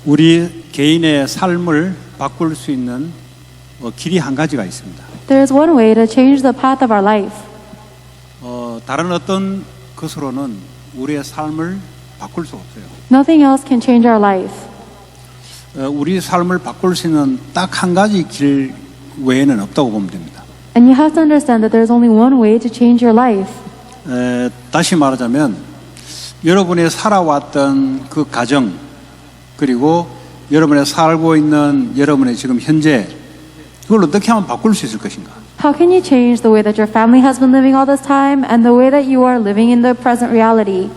우리 개인의 삶을 바꿀 수 있는 길이 한 가지가 있습니다. There is one way to change the path of our life. 다른 어떤 것으로는 우리의 삶을 바꿀 수 없어요. Nothing else can change our life. 우리 삶을 바꿀 수 있는 딱 한 가지 길 외에는 없다고 보면 됩니다. And you have to understand that there is only one way to change your life. 다시 말하자면 여러분이 살아왔던 그 가정 그리고 여러분이 살고 있는 여러분의 지금 현재 그걸 어떻게 하면 바꿀 수 있을 것인가? How can you change the way that your family has been living all this time and the way that you are living in the present reality?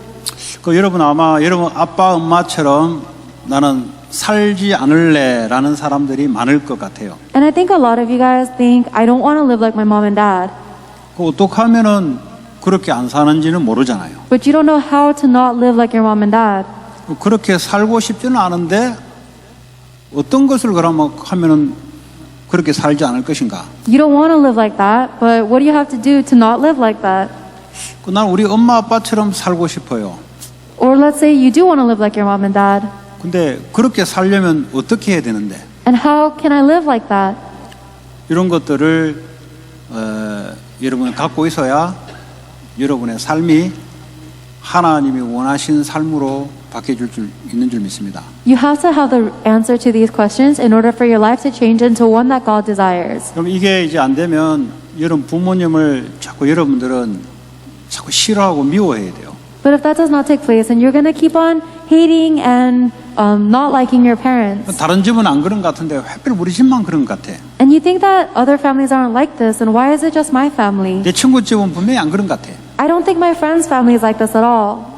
여러분 아마 여러분 아빠 엄마처럼 나는 살지 않을래라는 사람들이 많을 것 같아요. And I think a lot of you guys think I don't want to live like my mom and dad. 어떻게 하면은 그렇게 안 사는지는 모르잖아요. But you don't know how to not live like your mom and dad. 그렇게 살고 싶지는 않은데 어떤 것을 그러면 하면은 그렇게 살지 않을 것인가? You don't want to live like that, but what do you have to do to not live like that? 난 우리 엄마 아빠처럼 살고 싶어요. Or let's say you do want to live like your mom and dad. 근데 그렇게 살려면 어떻게 해야 되는데? And how can I live like that? 이런 것들을 여러분이 갖고 있어야 여러분의 삶이 하나님이 원하신 삶으로 바뀌어질 줄 있는 줄 믿습니다. You have to have the answer to these questions in order for your life to change into one that God desires. 그럼 이게 이제 안 되면 여러분 부모님을 자꾸 여러분들은 자꾸 싫어하고 미워해야 돼요. But if that does not take place, then you're going to keep on hating and not liking your parents. 다른 집은 안 그런 것 같은데 하필 우리 집만 그런 것 같아. And you think that other families aren't like this, and why is it just my family? 내 친구 집은 분명히 안 그런 것 같아. I don't think my friend's family is like this at all.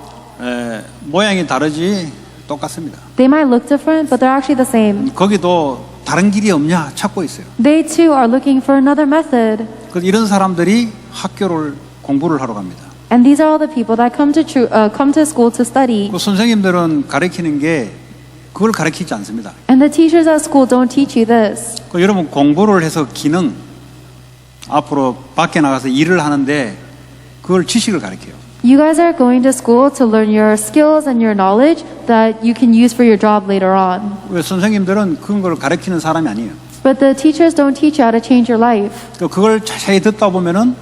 모양이 다르지 똑같습니다. They might look different, but they're actually the same. 거기도 다른 길이 없냐 찾고 있어요. They too are looking for another method. 이런 사람들이 학교를 공부를 하러 갑니다. And these are all the people that come to school to study. 선생님들은 가르치는 게 그걸 가르치지 않습니다. And the teachers at school don't teach you this. 여러분 공부를 해서 기능 앞으로 밖에 나가서 일을 하는데 그걸 지식을 가르쳐요. You guys are going to school to learn your skills and your knowledge that you can use for your job later on. 왜 선생님들은 그런 걸 가르치는 사람이 아니에요. But the teachers don't teach you how to change your life. 그걸 자세히 듣다 보면은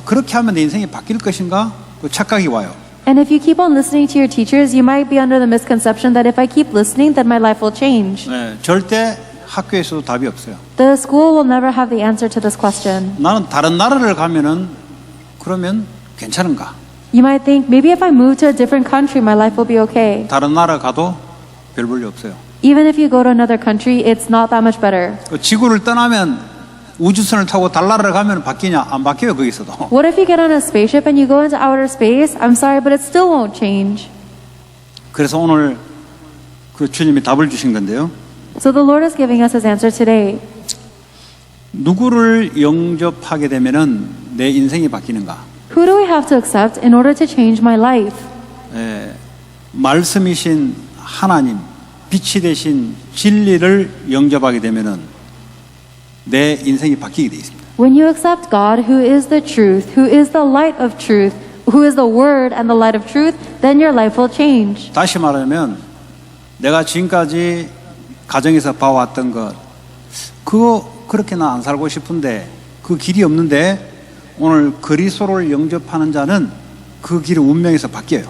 그렇게 하면 내 인생이 바뀔 것인가? 그 착각이 와요. And if you keep on listening to your teachers, you might be under the misconception that if I keep listening, then my life will change. 절대 학교에서도 답이 없어요. The school will never have the answer to this question. 나는 다른 나라를 가면은 그러면 괜찮은가? You might think, maybe if I move to a different country, my life will be okay. 다른 나라 가도 별 볼일 없어요. Even if you go to another country, it's not that much better. 지구를 떠나면 우주선을 타고 달나라를 가면 바뀌냐? 안 바뀌어요 거기서도. What if you get on a spaceship and you go into outer space? I'm sorry, but it still won't change. 그래서 오늘 그 주님이 답을 주신 건데요. So the Lord is giving us His answer today. 누구를 영접하게 되면은 내 인생이 바뀌는가? Who do we have to accept in order to change my life? 말씀이신 하나님, 빛이 되신 진리를 영접하게 되면은 내 인생이 바뀌게 돼 있습니다. When you accept God, who is the truth, who is the light of truth, who is the word and the light of truth, then your life will change. 다시 말하면 내가 지금까지 가정에서 봐왔던 것 그거 그렇게 나 안 살고 싶은데 그 길이 없는데 오늘 그리스도를 영접하는 자는 그 길의 운명에서 바뀌어요.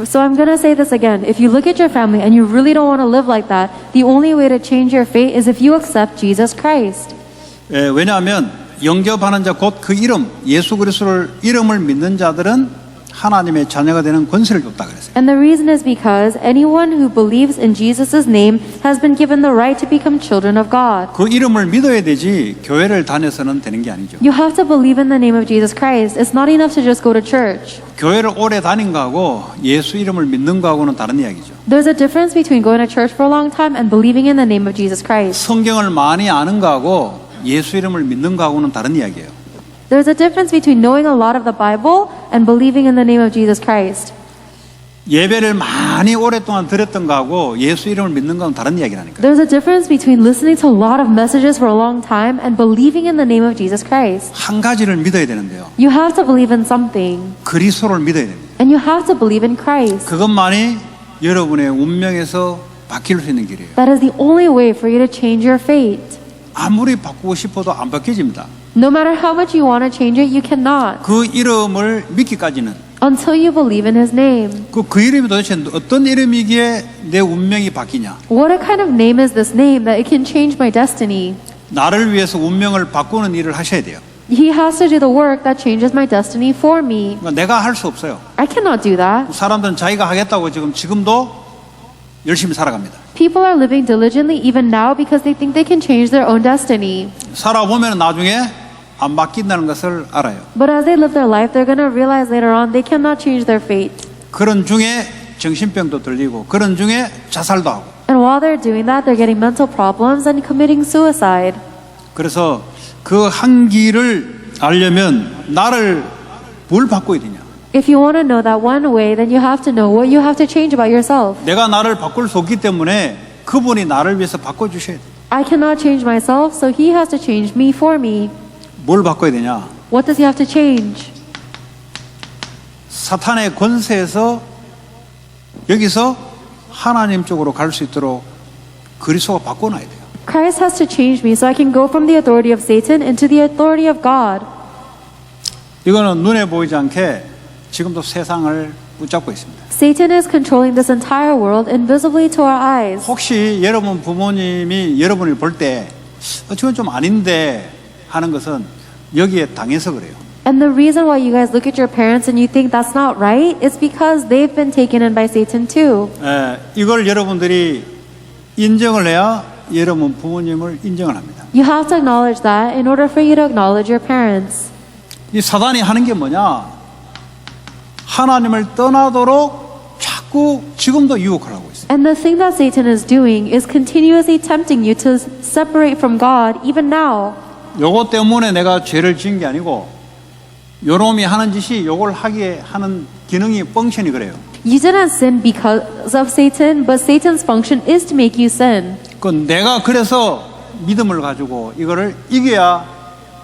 So I'm going to say this again. If you look at your family and you really don't want to live like that, the only way to change your fate is if you accept Jesus Christ. 왜냐하면 영접하는 자 곧 그 이름 예수 그리스도를 이름을 믿는 자들은 하나님의 자녀가 되는 권세를 줬다 그랬어요. And the reason is because anyone who believes in Jesus' name has been given the right to become children of God. 그 이름을 믿어야 되지 교회를 다녀서는 되는 게 아니죠. You have to believe in the name of Jesus Christ. It's not enough to just go to church. 교회를 오래 다닌 거하고 예수 이름을 믿는 거하고는 다른 이야기죠. There's a difference between going to church for a long time and believing in the name of Jesus Christ. 성경을 많이 아는 거하고 예수 이름을 믿는 거하고는 다른 이야기예요. There's a difference between knowing a lot of the Bible and believing in the name of Jesus Christ. 예배를 많이 오랫동안 들었던 거하고 예수 이름을 믿는 거는 다른 이야기라니까요. There's a difference between listening to a lot of messages for a long time and believing in the name of Jesus Christ. 한 가지를 믿어야 되는데요. You have to believe in something. 그리스도를 믿어야 됩니다. And you have to believe in Christ. 그것만이 여러분의 운명에서 바뀔 수 있는 길이에요. That is the only way for you to change your fate. 아무리 바꾸고 싶어도 안 바뀌어집니다. No matter how much you want to change it, you cannot. 그 이름을 믿기까지는 Until you believe in His name. 그 이름이 도대체 어떤 이름이기에 내 운명이 바뀌냐? What kind of name is this name that it can change my destiny? 나를 위해서 운명을 바꾸는 일을 하셔야 돼요. He has to do the work that changes my destiny for me. 그러니까 내가 할 수 없어요. I cannot do that. 사람들은 자기가 하겠다고 지금도 열심히 살아갑니다. People are living diligently even now because they think they can change their own destiny. 살아보면 나중에 안 바뀐다는 것을 알아요. But as they live their life, they're going to realize later on they cannot change their fate. 그런 중에 정신병도 들리고 그런 중에 자살도 하고. And while they're doing that, they're getting mental problems and committing suicide. 그래서 그 한기를 알려면 나를 뭘 바꿔야 되냐? If you want to know that one way, then you have to know what you have to change about yourself. 내가 나를 바꿀 수 없기 때문에 그분이 나를 위해서 바꿔주셔야 돼. I cannot change myself, so He has to change me for me. 뭘 바꿔야 되냐? What does He have to change? 사탄의 권세에서 여기서 하나님 쪽으로 갈 수 있도록 그리스도가 바꿔놔야 돼요. Christ has to change me so I can go from the authority of Satan into the authority of God. 이거는 눈에 보이지 않게 지금도 세상을 붙잡고 있습니다. Satan is controlling this entire world invisibly to our eyes. 혹시 여러분 부모님이 여러분을 볼 때 저건 좀 아닌데 하는 것은 여기에 당해서 그래요. And the reason why you guys look at your parents and you think that's not right is because they've been taken in by Satan too. 이걸 여러분들이 인정을 해야 여러분 부모님을 인정을 합니다. You have to acknowledge that in order for you to acknowledge your parents. 이 사단이 하는 게 뭐냐? 하나님을 떠나도록 자꾸 지금도 유혹을 하고 있어요. And the thing that Satan is doing is continuously tempting you to separate from God even now. 요거 때문에 내가 죄를 지은 게 아니고 요놈이 하는 짓이 요걸 하게 하는 기능이 펑션이 그래요. You didn't sin because of Satan, but Satan's function is to make you sin. 그 내가 그래서 믿음을 가지고 이거를 이겨야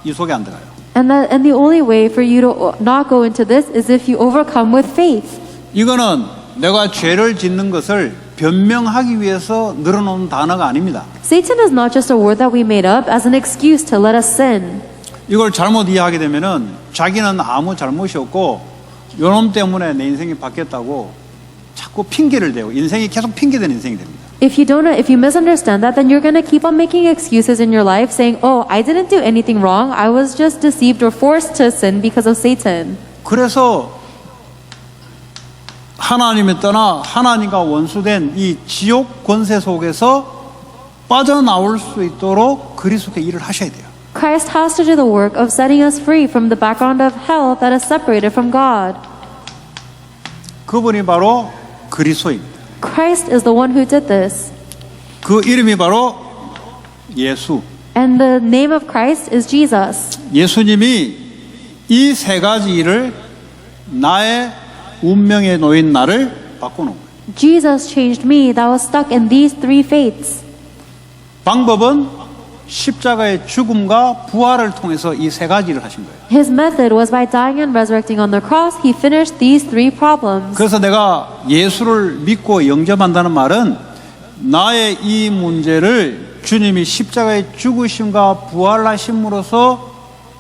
이 속에 안 들어가요. And the only way for you to not go into this is if you overcome with faith. 이거는 내가 죄를 짓는 것을 변명하기 위해서 늘어놓은 단어가 아닙니다. Satan is not just a word that we made up as an excuse to let us sin. 이걸 잘못 이해하게 되면은 자기는 아무 잘못이 없고 요놈 때문에 내 인생이 바뀌었다고 자꾸 핑계를 대고 인생이 계속 핑계대는 인생이 됩니다. If you misunderstand that, then you're going to keep on making excuses in your life saying, "Oh, I didn't do anything wrong. I was just deceived or forced to sin because of Satan." 그래서 하나님을 떠나 하나님과 원수된 이 지옥 권세 속에서 빠져나올 수 있도록 그리스도의 일을 하셔야 돼요. Christ has to do the work of setting us free from the background of hell that is separated from God. 그분이 바로 그리스도입니다. Christ is the one who did this. 그 이름이 바로 예수. And the name of Christ is Jesus. 예수님이 이 세 가지 일을 나의 운명에 놓인 나를 바꿔놓은 거예요. Jesus changed me that was stuck in these three fates. 방법은 십자가의 죽음과 부활을 통해서 이 세 가지를 하신 거예요. His method was by dying and resurrecting on the cross. He finished these three problems. 그래서 내가 예수를 믿고 영접한다는 말은 나의 이 문제를 주님이 십자가의 죽으심과 부활하심으로써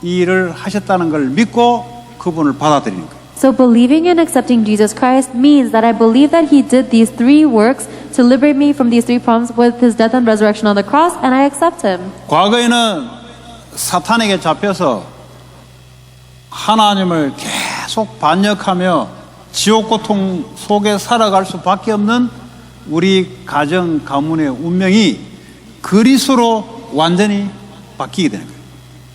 이 일을 하셨다는 걸 믿고 그분을 받아들이는 거예요. So believing and accepting Jesus Christ means that I believe that He did these three works to liberate me from these three problems with His death and resurrection on the cross, and I accept Him. 과거에는 사탄에게 잡혀서 하나님을 계속 반역하며 지옥 고통 속에 살아갈 수밖에 없는 우리 가정 가문의 운명이 그리스도로 완전히 바뀌게 되는 거예요.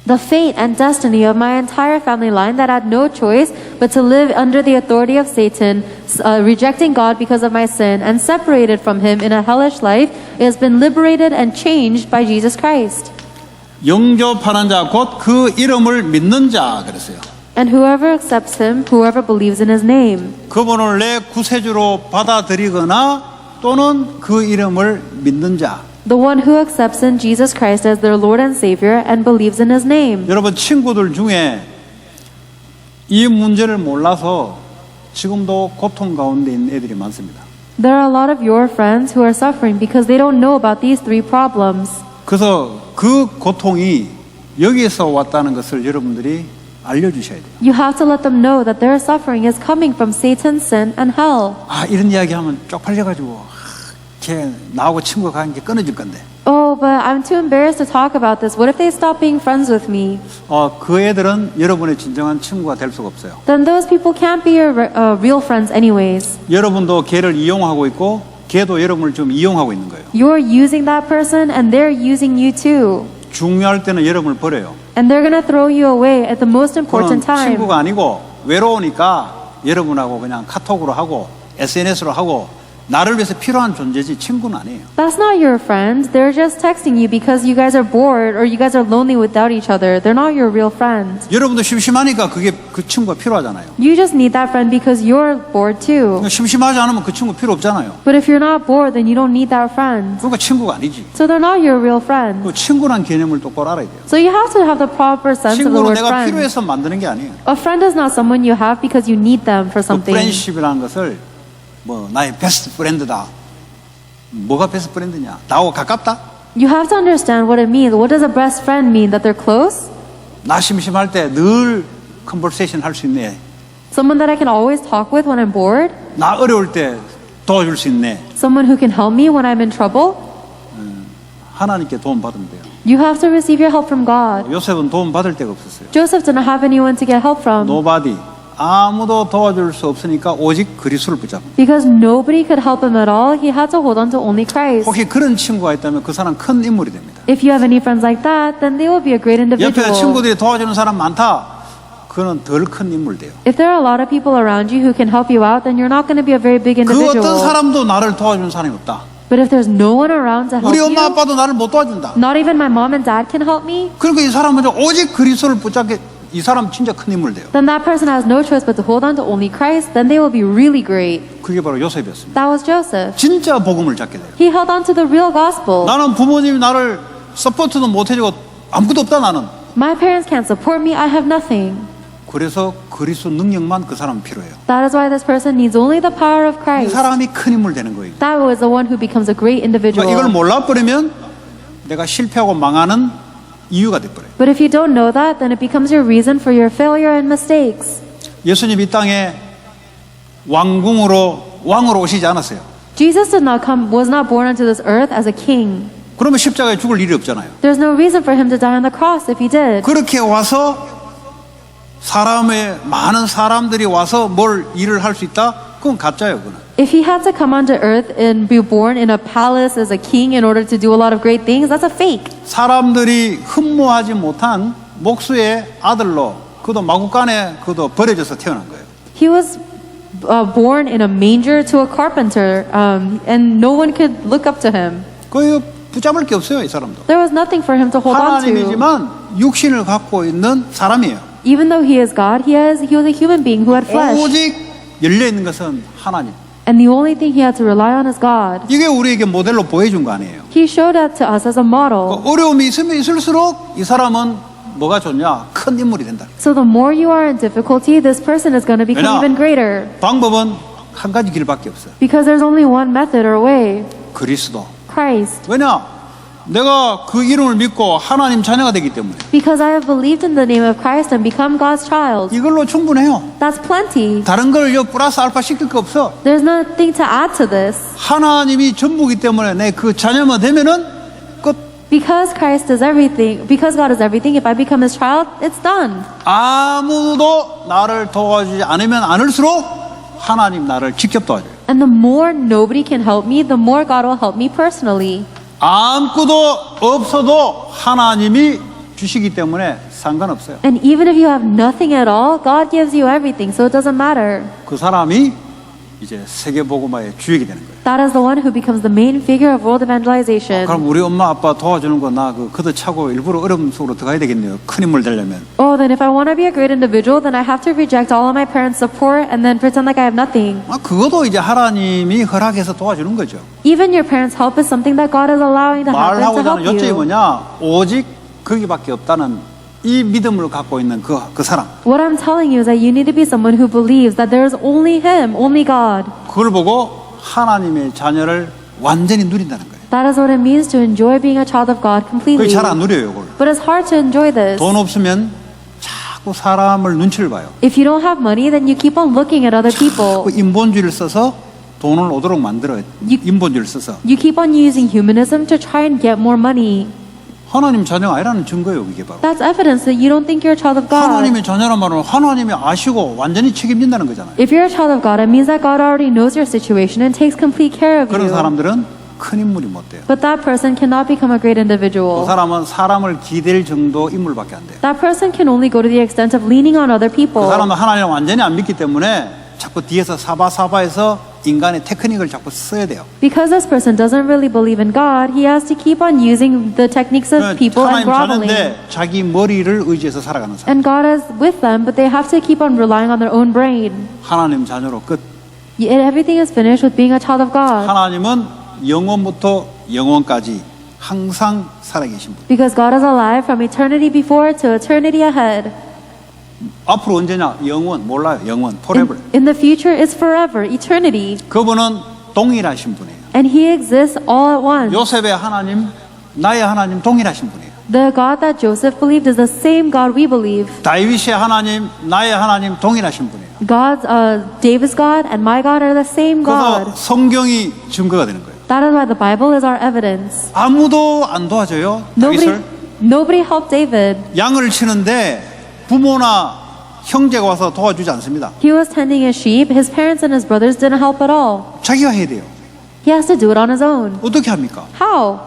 The fate and destiny of my entire family line that had no choice but to live under the authority of Satan, rejecting God because of my sin and separated from Him in a hellish life, has been liberated and changed by Jesus Christ. 영접하는 자 곧 그 이름을 믿는 자 그랬어요. And whoever accepts Him, whoever believes in His name. 그분을 내 구세주로 받아들이거나 또는 그 이름을 믿는 자. The one who accepts in Jesus Christ as their Lord and Savior and believes in His name. 여러분 친구들 중에 이 문제를 몰라서 지금도 고통 가운데 있는 애들이 많습니다. There are a lot of your friends who are suffering because they don't know about these three problems. 그래서 그 고통이 여기에서 왔다는 것을 여러분들이 알려주셔야 돼요. You have to let them know that their suffering is coming from Satan, sin, and hell. 아, 이런 이야기하면 쪽팔려가지고 걔 나하고 친구가 가는 게 끊어질 건데. Oh, but I'm too embarrassed to talk about this. What if they stop being friends with me? 그 애들은 여러분의 진정한 친구가 될 수가 없어요. Then those people can't be your real friends anyways. 여러분도 걔를 이용하고 있고 걔도 여러분을 좀 이용하고 있는 거예요. You're using that person and they're using you too. 중요할 때는 여러분을 버려요. And they're going to throw you away at the most 그건 important time. 친구가 아니고 외로우니까 여러분하고 그냥 카톡으로 하고 SNS로 하고 나를 위해서 필요한 존재지 친구는 아니에요. That's not your friend. They're just texting you because you guys are bored or you guys are lonely without each other. They're not your real friend. 여러분도 심심하니까 그게 그 친구가 필요하잖아요. You just need that friend because you're bored too. 심심하지 않으면 그 친구 필요 없잖아요. But if you're not bored, then you don't need that friend. 그러니까 친구가 아니지. So they're not your real friend. 그 친구란 개념을 똑바로 알아야 돼요. So you have to have the proper sense of the 친구는 word 내가 friend. 필요해서 만드는 게 아니에요. A friend is not someone you have because you need them for 그 something. 프렌십이라는 것을 뭐 나의 베스트 프렌드다. 뭐가 베스트 프렌드냐? 나하고 가깝다? You have to understand what it means. What does a best friend mean? That they're close? 나 심심할 때 늘 컨버세이션 할 수 있네. Someone that I can always talk with when I'm bored? 나 어려울 때 도와줄 수 있네. Someone who can help me when I'm in trouble? 하나님께 도움 받으면 돼요. You have to receive your help from God. 요셉은 도움 받을 데가 없었어요. Joseph didn't have anyone to get help from Nobody. 아무도 도와줄 수 없으니까 오직 그리스도를 붙잡아. because nobody could help him at all. He had to hold on to only Christ. 혹시 그런 친구가 있다면 그 사람 큰 인물이 됩니다. If you have any friends like that, then they will be a great 옆에 individual. 친구들이 도와주는 사람 많다. 그거는 덜 큰 인물 돼요. If there are a lot of people around you who can help you out, then you're not going to be a very big 그 어떤 individual. 사람도 나를 도와주는 사람이 없다. But if there's no one around to help 우리 엄마 you, 아빠도 나를 못 도와준다. not even my mom and dad can help me, 그러니까 이 사람은 오직 그리스도를 붙잡게 이 사람 진짜 큰 인물 돼요. then that person has no choice but to hold on to only Christ. Then they will be really great. 그게 바로 요셉이었습니다. That was Joseph. 진짜 복음을 잡게 돼요. He held on to the real gospel. 나는 부모님이 나를 서포트도 못 해주고 아무것도 없다 나는. My parents can't support me. I have nothing. 그래서 그리스도 능력만 그 사람 필요해요. That is why this person needs only the power of 이 Christ. 사람이 큰 인물 되는 거예요. That was the one who becomes a great 그러니까 이걸 individual. 몰라버리면 내가 실패하고 망하는 이유가 돼버려요. But if you don't know that, then it becomes your reason for your failure and mistakes. 예수님 이 땅에 왕으로 오시지 않았어요. Jesus was not born onto this earth as a king. 그러면 십자가에 죽을 일이 없잖아요. There's no reason for him to die on the cross if he did. 그렇게 와서 많은 사람들이 와서 뭘 일을 할 수 있다? 그건 가짜예요, 그거는. If he had to come onto earth and be born in a palace as a king in order to do a lot of great things, that's a fake. 사람들이 흠모하지 못한 목수의 아들로 그도 마구간에 그도 버려져서 태어난 거예요. He was born in a manger to a carpenter, and no one could look up to him. 그 붙잡을 게 없어요, 이 사람도. There was nothing for him to hold on to. 하나님이지만 육신을 갖고 있는 사람이에요. Even though he is God, he was a human being who had flesh. 오직 열려 있는 것은 하나님. And the only thing he had to rely on is God. 이게 우리에게 모델로 보여준 거 아니에요. He showed that to us as a model. 어려움이 있으면 있을수록 이 사람은 뭐가 좋냐? 큰 인물이 된다. So the more you are in difficulty, this person is going to become 왜냐? even greater. 방법은 한 가지 길밖에 없어요. Because there's only one method or way. 그리스도. Christ. 왜냐? 내가 그 이름을 믿고 하나님 자녀가 되기 때문에 Because I have believed in the name of Christ and become God's child. 이걸로 충분해요. That's plenty. 다른 걸 플러스 알파 시킬 거 없어. There's nothing to add to this. 하나님이 전부기 때문에 내 그 자녀만 되면은 끝. Because Christ is everything, because God is everything, if I become His child, it's done. 아무도 나를 도와주지 않으면 않을수록 하나님 나를 직접 도와줘요. And the more nobody can help me, the more God will help me personally. 아무것도 없어도 하나님이 주시기 때문에 상관없어요. And even if you have nothing at all, God gives you everything, so it doesn't matter. 그 사람이 이제 세계복음화의 주역이 되는 거예요. That is the one who becomes the main figure of world evangelization. 그럼 우리 엄마 아빠 도와주는 거 나 그 걷어차고 일부러 어려움 속으로 들어가야 되겠네요. 큰 인물 되려면. Oh, then if I want to be a great individual, then I have to reject all of my parents' support and then pretend like I have nothing. 그것도 이제 하나님이 허락해서 도와주는 거죠. Even your parents' help is something that God is allowing to happen to 말하고자 help 하는 요점이 you. 뭐냐? 오직 거기밖에 없다는 이 믿음을 갖고 있는 그 사람. What I'm telling you is that you need to be someone who believes that there is only Him, only God. 그걸 보고 하나님의 자녀를 완전히 누린다는 거예요. That is what it means to enjoy being a child of God completely. 그게 잘 안 누려요, 이걸. But it's hard to enjoy this. 돈 없으면 자꾸 사람을 눈치를 봐요. If you don't have money, then you keep on looking at other people. 그 인본주의를 써서 돈을 오도록 만들어요. 인본주의를 써서. You keep on using humanism to try and get more money. 하나님 자녀가 아니라는 증거예요, 이게 바로. That's evidence that you don't think you're a child of God. 하나님의 자녀란 말은 하나님이 아시고 완전히 책임진다는 거잖아요. If you're a child of God, it means that God already knows your situation and takes complete care of 그런 you. 사람들은 큰 인물이 못 돼요. But that person cannot become a great 그 individual. 사람은 사람을 기댈 정도 인물밖에 안 돼요. That person can only go to the extent of leaning on other 그 people. 사람은 하나님을 완전히 안 믿기 때문에 자꾸 뒤에서 사바사바해서 인간의 테크닉을 자꾸 써야 돼요. Because this person doesn't really believe in God, he has to keep on using the techniques of people and 하나님 groveling. 자녀인데 자기 머리를 의지해서 살아가는 사람. And God is with them, but they have to keep on relying on their own brain. 하나님 자녀로 끝. Everything is finished with being a child of God. 하나님은 영원부터 영원까지 항상 살아계신 분. Because God is alive from eternity before to eternity ahead. 앞으로 언제냐? 영원 몰라요. 영원, forever. In the future is forever, eternity. 그분은 동일하신 분이에요. And he exists all at once. 요셉의 하나님, 나의 하나님 동일하신 분이에요. The God that Joseph believed is the same God we believe. 다윗의 하나님, 나의 하나님 동일하신 분이에요. David's God and my God are the same God. 그래서 성경이 증거가 되는 거예요. That is why the Bible is our evidence. 아무도 안 도와줘요. 다윗을. Nobody helped David. 양을 치는데 부모나 형제가 와서 도와주지 않습니다. He was tending his sheep. His parents and his brothers didn't help at all. 자기가 해야 돼요. He has to do it on his own. 어떻게 합니까? How?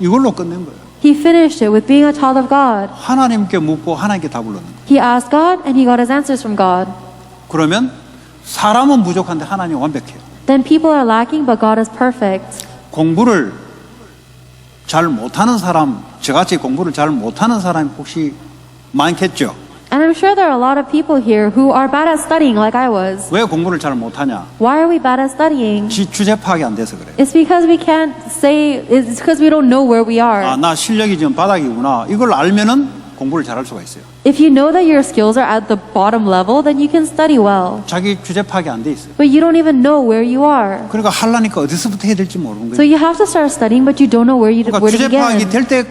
이걸로 끝낸 거예요. He finished it with being a child of God. 하나님께 묻고 하나님께 답을 얻는 거예요. He asked God and he got his answers from God. 그러면 사람은 부족한데 하나님 완벽해요. Then people are lacking, but God is perfect. 공부를 잘 못하는 사람, 저같이 공부를 잘 못하는 사람이 혹시 많겠죠? And I'm sure there are a lot of people here who are bad at studying like I was. 왜 공부를 잘 못하냐? Why are we bad at studying? 주제 파악이 안 돼서 그래요. It's because we can't say, it's because we don't know where we are. 아, 나 실력이 지금 바닥이구나. 이걸 알면은 공부를 잘할 수가 있어요. If you know that your skills are at the bottom level, then you can study well. 자기 주제 파악이 안 돼 있어요. But you don't even know where you are. 그러니까 하려니까 어디서부터 해야 될지 모르는 So 거예요. you have to start studying, but you don't know where 그러니까 to 주제 파악이 begin. 될 때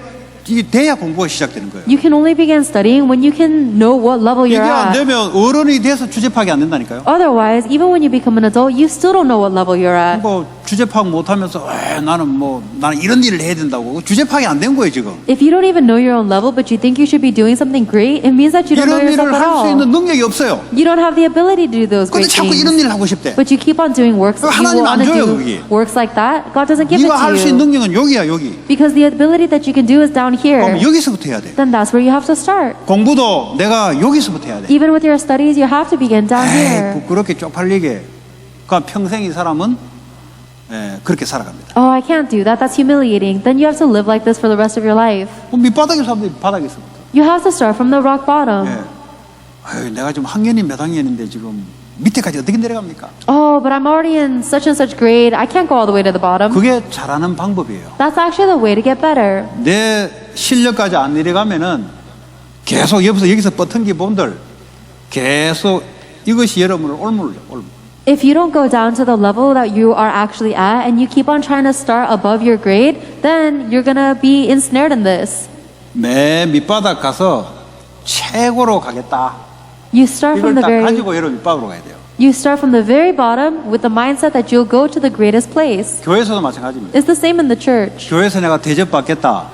이게 돼야 공부가 시작되는 거예요. You can only begin studying when you can know what level 이게 you're 안 at. 되면 어른이 돼서 주제 파악이 안 된다니까요. Otherwise, even when you become an adult, you still don't know what level you're at. 뭐 주제 파악 못하면서 나는 이런 일을 해야 된다고 주제 파악이 안 된 거예요 지금. If you don't even know your own level, but you think you should be doing something great, it means that you don't know 이런 yourself 일을 at 할 수 있는 all. 능력이 없어요. You don't have the ability to do those 근데 great 자꾸 이런 things. 일을 하고 싶대. But you keep on doing works. You 하나님 안 want to 줘요, do 그게. works like that. God doesn't give it 네가 할 수 to 있는 you. 능력은 여기야 여기. Because the ability that you can do is down 그럼 here. 여기서부터 해야 돼. Then that's where you have to start. 공부도 내가 여기서부터 해야 돼. Even with your studies, you have to begin down here. 부끄럽게 쪽팔리게. 그러니까 평생 이 사람은 그렇게 살아갑니다. Oh, I can't do that. That's humiliating. Then you have to live like this for the rest of your life. 밑바닥에서 하면 돼, 바닥에서부터. You have to start from the rock bottom. 아유, 내가 지금 학년이 몇 학년인데 지금 밑에까지 어떻게 내려갑니까? Oh, but I'm already in such and such grade. I can't go all the way to the bottom. 그게 잘하는 방법이에요. That's actually the way to get better. 내 실력까지 안 내려가면은 계속 여기서 뻗은기 본들 계속 이것이 여러분을 올물려. If you don't go down to the level that you are actually at and you keep on trying to start above your grade, then you're going to be ensnared in this. 맨 밑바닥 가서 최고로 가겠다. You start 이걸 from the 딱 very 가지고 여러분 밑바닥으로 가야 돼요. You start from the very bottom with the mindset that you'll go to the greatest place. 교회에서도 마찬가지입니다. It's the same in the church. 교회에서 내가 대접받겠다.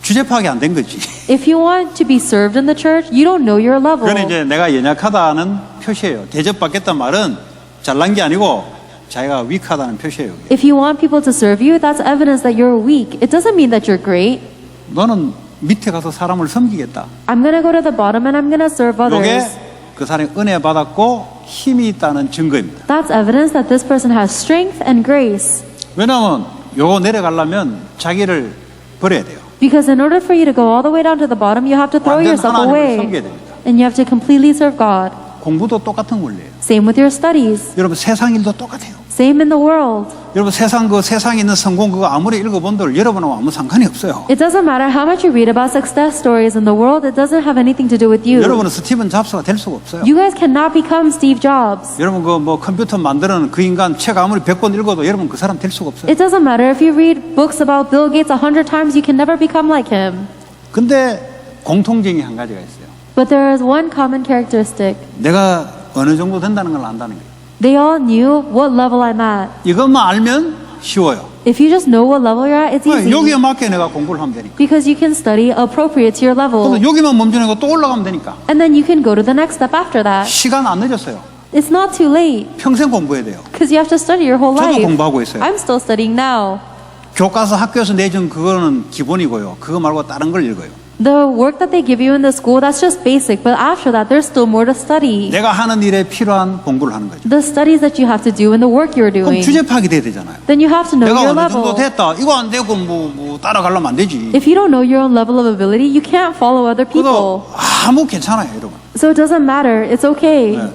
주제 파악이 안 된 거지. If you want to be served in the church, you don't know your level. 그건 이제 내가 연약하다는 표시예요. 대접받겠다는 말은 잘난 게 아니고 자기가 위크하다는 표시예요. If you want people to serve you, that's evidence that you're weak. It doesn't mean that you're great. 너는 밑에 가서 사람을 섬기겠다. I'm going to go to the bottom and I'm going to serve 이게 others. 그 사람이 은혜 받았고 힘이 있다는 증거입니다. That's evidence that this person has strength and grace. 왜냐하면 요거 내려가려면 자기를 버려야 돼요. Because in order for you to go all the way down to the bottom, you have to throw 완전 yourself 하나님을 away. 섬겨야 됩니다. And you have to completely serve God. 공부도 똑같은 원리예요. Same with your studies. 여러분 세상 일도 똑같아요. Same in the world. 여러분 세상에 있는 성공 그거 아무리 읽어본들 여러분하고 아무 상관이 없어요. It doesn't matter how much you read about success stories in the world, it doesn't have anything to do with you. 여러분은 스티븐 잡스가 될 수가 없어요. You guys cannot become Steve Jobs. 여러분 그 뭐 컴퓨터 만드는 그 인간 책 아무리 100권 읽어도 여러분 그 사람 될 수가 없어요. It doesn't matter if you read books about Bill Gates 100 times, you can never become like him. 근데 공통점이 한 가지가 있어요. But there is one common characteristic. 내가 어느 정도 된다는 걸 안다는 거예요. They all knew what level I'm at. 이것만 알면 쉬워요. If you just know what level you're at, it's easy. 여기에 맞게 내가 공부를 하면 되니까. Because you can study appropriate to your level. 그래서 여기만 멈추는 거 또 올라가면 되니까. And then you can go to the next step after that. 시간 안 늦었어요. It's not too late. 평생 공부해야 돼요. Because you have to study your whole 저도 life. 공부하고 있어요. I'm still studying now. 교과서 학교에서 내준 그거는 기본이고요. 그거 말고 다른 걸 읽어요. The work that they give you in the school, that's just basic. But after that, there's still more to study. 내가 하는 일에 필요한 공부를 하는 거죠. The studies that you have to do and the work you're 그럼 doing. 주제 파악이 돼야 되잖아요. Then you have to know 내가 your 어느 정도 level. 됐다. 이거 안 되고 뭐 따라가려면 안 되지. If you don't know your own level of ability, you can't follow other people. 그래도 아무 괜찮아요, 여러분. So it doesn't matter. It's okay. 네.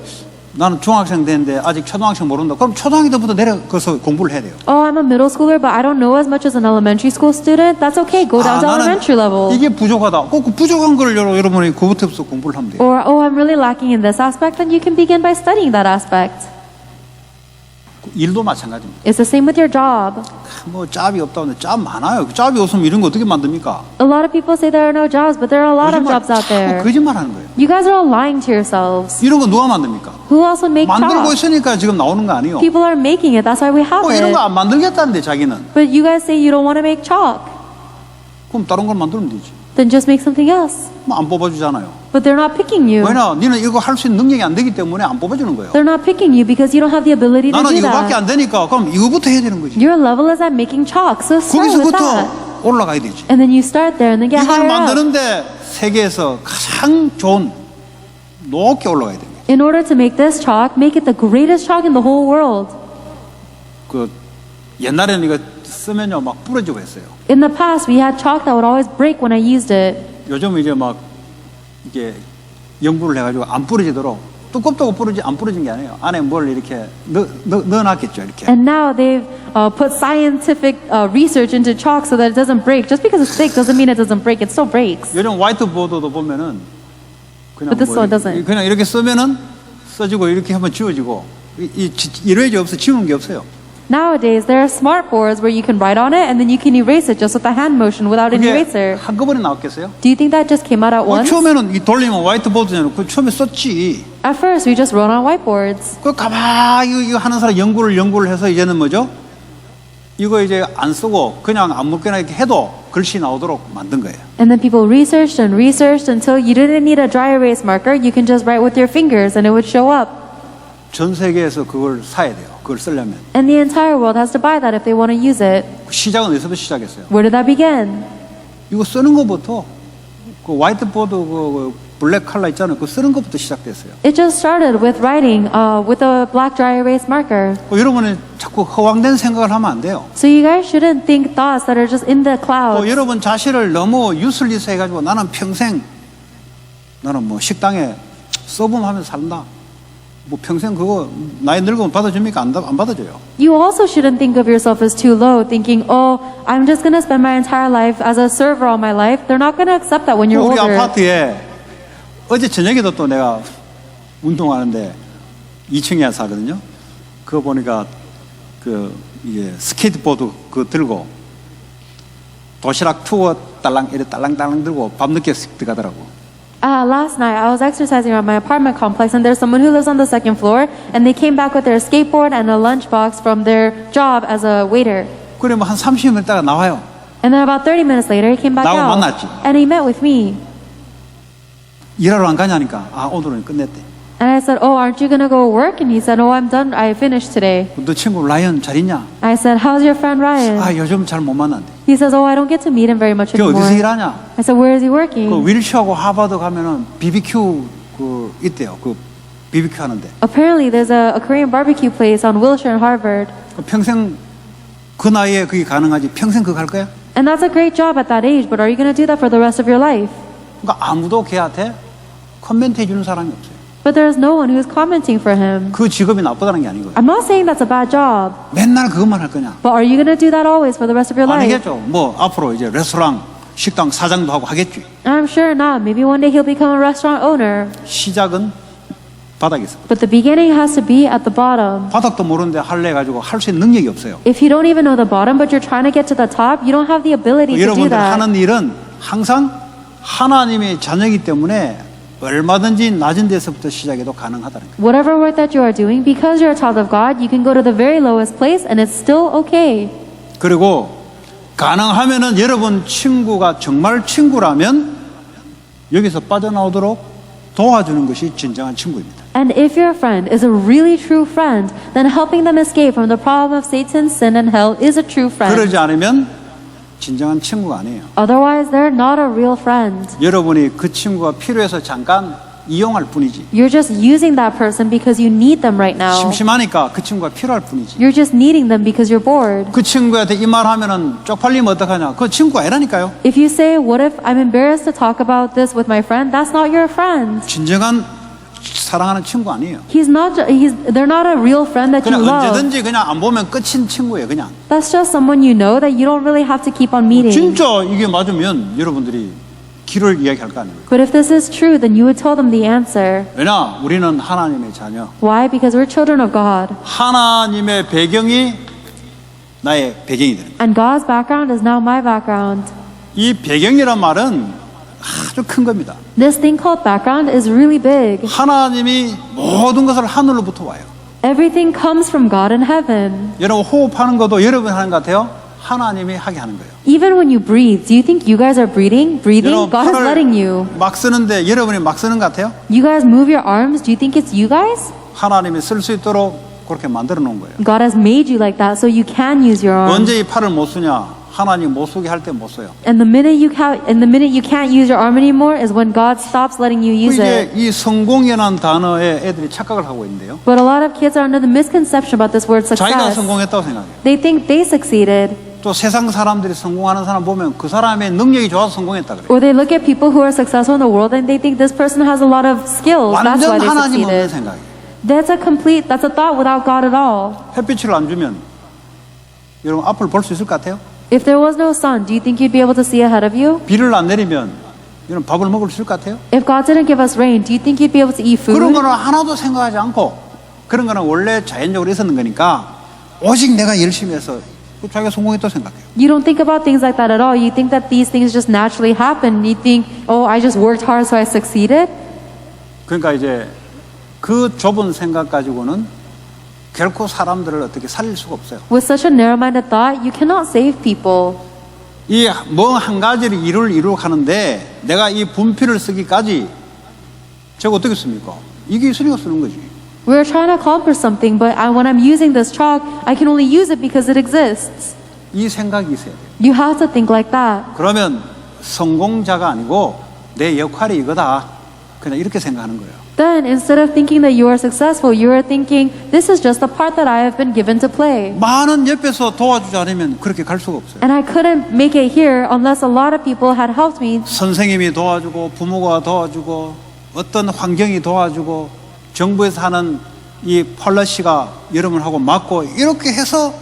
나는 중학생 됐는데 아직 초등학생 모른다. 그럼 초등학교 때부터 내려가서 공부를 해야 돼요. Oh, I'm a middle schooler, but I don't know as much as an elementary school student. That's okay. Go down to 나는 elementary level. 이게 부족하다. 그 부족한 걸 여러분이 그부터부터 공부를 하면 돼요. Or, oh, I'm really lacking in this aspect, then you can begin by studying that aspect. 일도 마찬가지입니다. It's the same with your job. 뭐 짭이 없다는데 짭 많아요. 짭이 없으면 이런 거 어떻게 만듭니까? A lot of people say there are no jobs, but there are a lot of jobs out 자꾸 there. 거짓말하는 거예요. You guys are all lying to yourselves. 이런 거 누가 만듭니까? Who else would make 만들고 chalk? 있으니까 지금 나오는 거 아니에요. People are making it. That's why we have 이런 거 it. 안 만들겠다는데 자기는. But you guys say you don't want to make chalk. 그럼 다른 걸 만들면 되지. Then just make something else. 뭐 안 뽑아주잖아요. But they're not picking you. 왜냐? 니는 이거 할 수 있는 능력이 안 되기 때문에 안 뽑아주는 거예요. They're not picking you because you don't have the ability to 나는 do 이거밖에 that. 안 되니까 그럼 이거부터 해야 되는 거지. Your level is at making chalk, so start with 거기서부터 that. 올라가야 되지. And then you start there and then get 이걸 higher up. 만드는데 세계에서 가장 좋은 높게 올라가야 됩니다. In order to make this chalk, make it the greatest chalk in the whole world. 그 옛날에는 이거 쓰면요 막 부러지고 했어요. In the past, we had chalk that would always break when I used it. 요즘은 이제 막 이게 연구를 해가지고 안 부러지도록 두껍다고 안 부러진 게 아니에요. 안에 뭘 이렇게 넣어놨겠죠 이렇게. And now they've put scientific research into chalk so that it doesn't break. Just because it's thick doesn't mean it doesn't break. It still breaks. 요즘 화이트보드도 보면은 그냥 But this one doesn't. 그냥 이렇게 쓰면은 써지고 이렇게 하면 지워지고 이래지 없어 지우는 게 없어요. Nowadays, there are smart boards where you can write on it and then you can erase it just with a hand motion without an 그게 eraser. 한꺼번에 나왔겠어요? Do you think that just came out at once? 처음에는 이 돌리면 화이트보드잖아요. 그 처음에 썼지. At first, we just wrote on whiteboards. 그 가만히 이거 하는 사람 연구를 해서 이제는 뭐죠? 이거 이제 안 쓰고 그냥 아무렇게나 이렇게 해도 글씨 나오도록 만든 거예요. And then people researched and researched until you didn't need a dry erase marker. You can just write with your fingers and it would show up. 전 세계에서 그걸 사야 돼요. 그걸 쓰려면. And the entire world has to buy that if they want to use it. 시작은 어디서부터 시작했어요? Where did that begin? 이거 쓰는 것부터 그 화이트보드 그 블랙 컬러 있잖아요. 그거 쓰는 것부터 시작됐어요. It just started with writing with a black dry erase marker. 여러분은 자꾸 허황된 생각을 하면 안 돼요. So you guys shouldn't think thoughts that are just in the clouds. 여러분 자신을 너무 유슬리스 해가지고 나는 평생 나는 뭐 식당에 서브하면서 산다. 뭐 평생 그거 나이 늙으면 받아줍니까? 안 받아줘요. You also shouldn't think of yourself as too low, thinking, oh, I'm just going to spend my entire life as a server all my life. They're not going to accept that when you're 우리 older. 아파트에 어제 저녁에도 또 내가 운동하는데 2층에 사거든요. 그거 보니까 그 이게 스케이트보드 그거 들고 도시락 투어 딸랑 이래 딸랑딸랑 들고 밤늦게 들어가더라고. Last night, I was exercising around my apartment complex, and there's someone who lives on the second floor, and they came back with their skateboard and a lunchbox from their job as a waiter. 그래 뭐 한 30분 있다가 나와요. And then about 30 minutes later, he came back 나하고 out, 만났지. and he met with me. 일하러 안 가냐니까 아 오늘은 끝냈대. And I said, oh, aren't you going to go work? And he said, oh, I'm done. I finished today. 너 친구 라이언 잘 있냐? I said, how's your friend Ryan? 아 요즘 잘 못 만난대. He says, oh, I don't get to meet him very much 그 anymore. 어디서 일하냐? I said, where is he 그 working? 윌시하고 하버드 가면은 BBQ 그 있대요. 그 BBQ 하는데. Apparently, there's a Korean barbecue place on Wilshire and Harvard. 그 평생 그 나이에 그게 가능하지? 평생 그거 할 거야? And that's a great job at that age, but are you going to do that for the rest of your life? 그러니까 아무도 걔한테 코멘트 해주는 사람이 없어요. But there is no one who is commenting for him. 그 직업이 나쁘다는 게 아니고요. I'm not saying that's a bad job, 맨날 그것만 할 거냐? but are you going to do that always for the rest of your life? 아니겠죠. 뭐 앞으로 이제 레스토랑, 식당 사장도 하고 하겠지. I'm sure not. Maybe one day he'll become a restaurant owner. 시작은 바닥에서. But the beginning has to be at the bottom. 바닥도 모르는데 할래 가지고 할 수 있는 능력이 없어요. If you don't even know the bottom, but you're trying to get to the top, you don't have the ability to do 여러분들 that. 하는 일은 항상 하나님의 자녀이기 때문에 얼마든지 낮은 데서부터 시작해도 가능하다는 거예요. Whatever work that you are doing, because you're a child of God, you can go to the very lowest place and it's still okay. 그리고 가능하면은 여러분 친구가 정말 친구라면 여기서 빠져나오도록 도와주는 것이 진정한 친구입니다. And if your friend is a really true friend, then helping them escape from the problem of Satan, sin, and hell is a true friend. 그러지 않으면 진정한 친구가 아니에요. Otherwise, they're not a real friend. 여러분이 그 친구가 필요해서 잠깐 이용할 뿐이지. You're just using that person because you need them right now. 심심하니까 그 친구가 필요할 뿐이지. You're just needing them because you're bored. 그 친구한테 이 말 하면은 쪽팔리면 어떡하냐. 그 친구가 아니라니까요. If you say, what if I'm embarrassed to talk about this with my friend? That's not your friend. 진정한 사랑하는 친구 아니에요. They're not a real friend that you 그냥 love. 언제든지 그냥 안 보면 끝인 친구예요. 그냥. That's just someone you know that you don't really have to keep on meeting. 진짜 이게 맞으면 여러분들이 길을 이야기할 거 아닙니까? But if this is true, then you would tell them the answer. 왜냐? 우리는 하나님의 자녀. Why? Because we're children of God. 하나님의 배경이 나의 배경이 되는 거예요. And God's background is now my background. 이 배경이란 말은 아주 큰 겁니다. This thing called background is really big. 하나님이 모든 것을 하늘로부터 와요. Everything comes from God in heaven. 여러분 호흡하는 것도 여러분이 하는 것 같아요? 하나님이 하게 하는 거예요. Even when you breathe, do you think you guys are breathing? 여러분 God is letting you. 막 쓰는데 여러분이 막 쓰는 것 같아요? You guys move your arms. Do you think it's you guys? 하나님이 쓸 수 있도록 그렇게 만들어 놓은 거예요. God has made you like that so you can use your arms. 언제 이 팔을 못 쓰냐? 하나님 못 쓰게 할 때 못 써요. And the minute you can't use your arm anymore is when God stops letting you use 이제 it. 이 성공이라는 단어에 애들이 착각을 하고 있는데요. But a lot of kids are under the misconception about this word 자기가 success. 성공했다고 생각해요. They think they succeeded. 또 세상 사람들이 성공하는 사람 보면 그 사람의 능력이 좋아서 성공했다 그래요. Or they look at people who are successful in the world and they think this person has a lot of skills. That's why 완전 they 하나님 없는 succeeded. 생각이에요. That's a thought without God at all. 햇빛을 안 주면 여러분 앞을 볼 수 있을 것 같아요? If there was no sun, do you think you'd be able to see ahead of you? 비를 안 내리면 여러분 밥을 먹을 수 있을 것 같아요? If God didn't give us rain, do you think you'd be able to eat food? 그런 거는 하나도 생각하지 않고 그런 거는 원래 자연적으로 있었는 거니까 오직 내가 열심히 해서 자기가 성공했다고 생각해요. You don't think about things like that at all. You think that these things just naturally happen. You think, oh, I just worked hard so I succeeded. 그러니까 이제 그 좁은 생각 가지고는 결코 사람들을 어떻게 살릴 수가 없어요. With such a narrow-minded thought, you cannot save people. 이 뭐 한 가지를 이루려고 하는데 내가 이 분필을 쓰기까지 제가 어떻게 씁니까? 이게 있으니까 쓰는 거지. We're trying to accomplish something, but when I'm using this chalk, I can only use it because it exists. 이 생각이 있어야 돼요. You have to think like that. 그러면 성공자가 아니고 내 역할이 이거다. 그냥 이렇게 생각하는 거예요. Then, instead of thinking that you are successful, you are thinking, this is just the part that I have been given to play. 많은 옆에서 도와주지 않으면 그렇게 갈 수가 없어요. And I couldn't make it here unless a lot of people had helped me. 선생님이 도와주고 부모가 도와주고 어떤 환경이 도와주고 정부에서 하는 이 폴리시가 여러분하고 맞고 이렇게 해서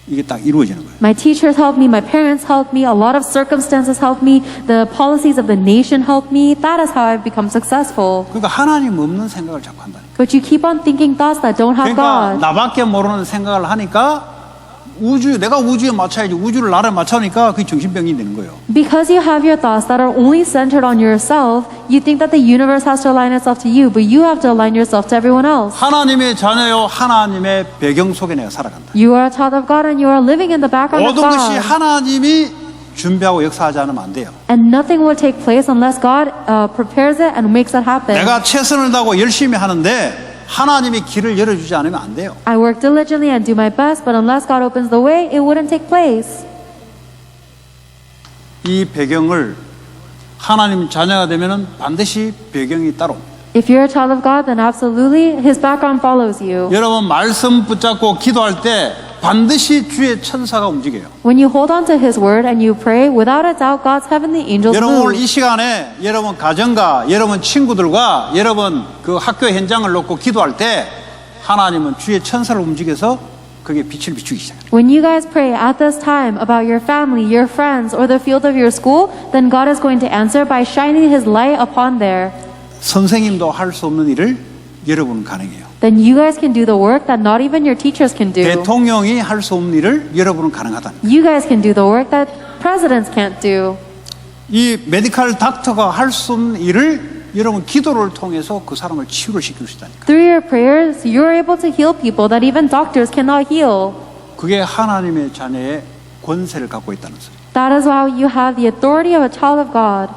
이게 딱 이루어지는 거예요. My teachers helped me, my parents helped me, a lot of circumstances helped me, the policies of the nation helped me. That is how I've become successful. 그러니까 하나님 없는 생각을 자꾸 한다니까. But you keep on thinking thoughts that don't have 그러니까 God. 나밖에 모르는 생각을 하니까 내가 우주에 맞춰야지 우주를 나를 맞춰니까 그게 정신병이 되는 거예요. Because you have your thoughts that are only centered on yourself, you think that the universe has to align itself to you, but you have to align yourself to everyone else. 하나님의 자녀요 하나님의 배경 속에 내가 살아간다. You are a child of God and you are living in the background of 모든 것이 God. 하나님이 준비하고 역사하지 않으면 안 돼요. And nothing will take place unless God prepares it and makes it happen. 내가 최선을 다하고 열심히 하는데 하나님이 길을 열어주지 않으면 안 돼요. I work diligently and do my best, but unless God opens the way, it wouldn't take place. 이 배경을 하나님 자녀가 되면은 반드시 배경이 따로. If you're a child of God, then absolutely His background follows you. 여러분 말씀 붙잡고 기도할 때 반드시 주의 천사가 움직여요. When you hold on to His word and you pray, without a doubt, God's heavenly angels 여러분 오늘 move. 이 시간에 여러분 가정과 여러분 친구들과 여러분 그 학교 현장을 놓고 기도할 때 하나님은 주의 천사를 움직여서 그게 빛을 비추기 시작해요. When you guys pray at this time about your family, your friends, or the field of your school, then God is going to answer by shining His light upon there. 선생님도 할 수 없는 일을 여러분은 가능해요. Then you guys can do the work that not even your teachers can do. 대통령이 할 수 없는 일을 여러분은 가능하다. You guys can do the work that presidents can't do. 이 메디컬 닥터가 할 수 없는 일을 여러분 기도를 통해서 그 사람을 치유를 시킬 수 있다니까. Through your prayers, you're able to heal people that even doctors cannot heal. 그게 하나님의 자녀의 권세를 갖고 있다는 소리. That is how you have the authority of a child of God.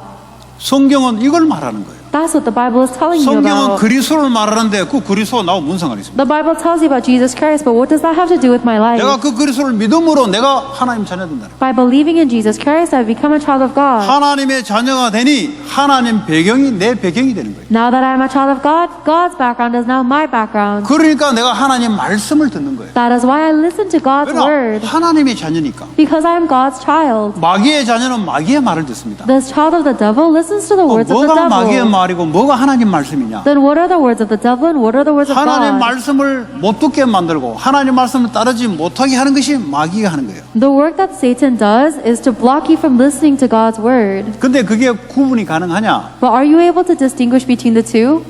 성경은 이걸 말하는 거예요. That's what the Bible is telling you 성경은 about. 그리스도를 말하는데 그 그리스도 나하고 무슨 상관이 있습니까? The Bible tells you about Jesus Christ, but what does that have to do with my life? 내가 그 그리스도를 믿음으로 내가 하나님 자녀 된다. By believing in Jesus Christ, I've become a child of God. 하나님의 자녀가 되니 하나님 배경이 내 배경이 되는 거예요. Now that I'm a child of God, God's background is now my background. 그러니까 내가 하나님 말씀을 듣는 거예요. That is why I listen to God's 왜냐? word. 하나님의 자녀니까. Because I'm God's child. 마귀의 자녀는 마귀의 말을 듣습니다. This child of the devil listens to the words of the 뭐가 마귀의 devil. 말이고 뭐가 하나님 말씀이냐? Then what are the words of the devil and what are the words of 하나님 God? 말씀을 못 듣게 만들고 하나님 말씀을 따르지 못하게 하는 것이 마귀가 하는 거예요. The work that Satan does is to block you from listening to God's word. 근데 그게 구분이 가능하냐? But are you able to distinguish between the two?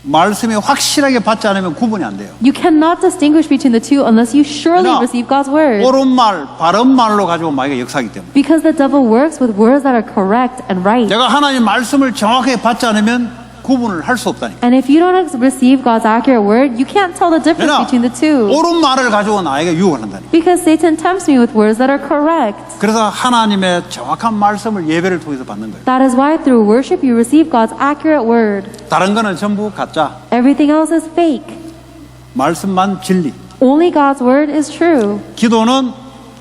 말씀이 확실하게 받지 않으면 구분이 안 돼요. You cannot distinguish between the two unless you surely 왜냐? receive God's word. 옳은 말, 바른 말로 가지고 마귀가 역사하기 때문에. Because the devil works with words that are correct and right. 내가 하나님 말씀을 정확하게 받지 않으면 구분을 할 수 없다니까. And if you don't receive God's accurate word, you can't tell the difference 왜냐? between the two. 옳은 말을 가지고 나에게 유혹을 한다니까. Because Satan tempts me with words that are correct. 그래서 하나님의 정확한 말씀을 예배를 통해서 받는 거예요. That is why through worship you receive God's accurate word. 다른 거는 전부 가짜. Everything else is fake. 말씀만 진리. Only God's word is true. 기도는